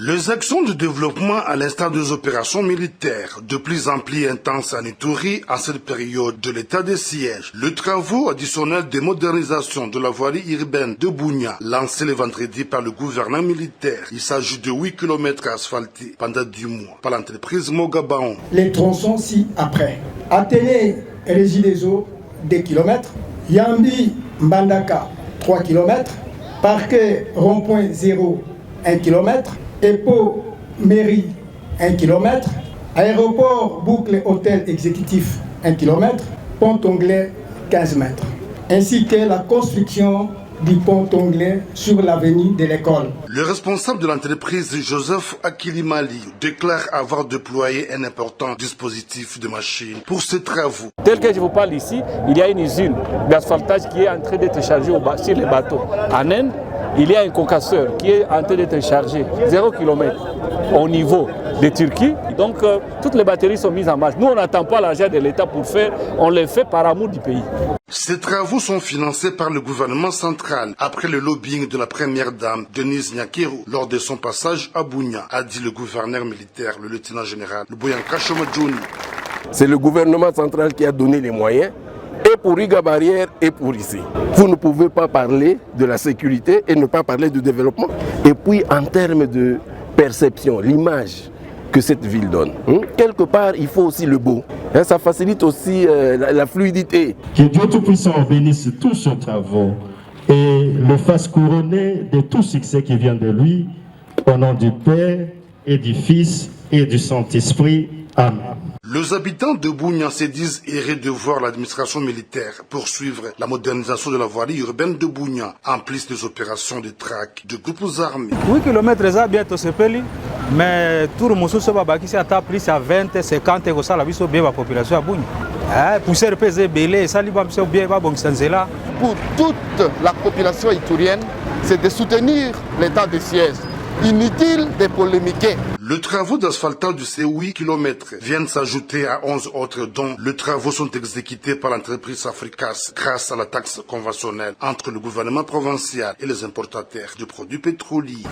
Les actions de développement à l'instar des opérations militaires de plus en plus intenses en Ituri en cette période de l'état de siège. Le travaux additionnel de modernisation de la voirie urbaine de Bunia, lancé le vendredi par le gouvernement militaire. Il s'agit de 8 km asphaltés pendant 10 mois par l'entreprise Mogabaon. Les tronçons ci-après. Athénée et Régie des eaux, 2 km. Yambi, Mbandaka, 3 km. Parquet rond-point 0, 1 km. EPO, mairie, 1 km. Aéroport, boucle, hôtel exécutif, 1 km. Pont Anglais, 15 mètres. Ainsi que la construction du pont Anglais sur l'avenue de l'école. Le responsable de l'entreprise, Joseph Akilimali, déclare avoir déployé un important dispositif de machines pour ces travaux. Tel que je vous parle ici, il y a une usine d'asphaltage qui est en train d'être chargée sur les bateaux. En Inde, il y a un concasseur qui est en train d'être chargé 0 km au niveau de Turquie. Donc toutes les batteries sont mises en marche. Nous, on n'attend pas l'argent de l'État pour faire, on les fait par amour du pays. Ces travaux sont financés par le gouvernement central après le lobbying de la première dame Denise Nyakero lors de son passage à Bunia, a dit le gouverneur militaire, le lieutenant général Boyanka Chomadjouni. C'est le gouvernement central qui a donné les moyens, et pour Riga Barrière et pour ici. Vous ne pouvez pas parler de la sécurité et ne pas parler du développement. Et puis en termes de perception, l'image que cette ville donne. Quelque part, il faut aussi le beau. Ça facilite aussi la fluidité. Que Dieu Tout-Puissant bénisse tous ses travaux et le fasse couronner de tout succès qui vient de lui, au nom du Père et du Fils et du Saint-Esprit. Amen. Les habitants de Bunia se disent heureux de voir l'administration militaire poursuivre la modernisation de la voirie urbaine de Bunia, en plus des opérations de traque de groupes armés. 8 km ça bientôt se peli, mais tout le monde se bat qui s'est plus à 20, 50 et ça la vie bien la population à Bunia. Pour se repérer belé, ça liba bien va bon là. Pour toute la population iturienne, c'est de soutenir l'état de siège. Inutile de polémiquer. Les travaux d'asphaltage de ces 8 km viennent s'ajouter à 11 autres dont les travaux sont exécutés par l'entreprise Africas grâce à la taxe conventionnelle entre le gouvernement provincial et les importateurs de produits pétroliers.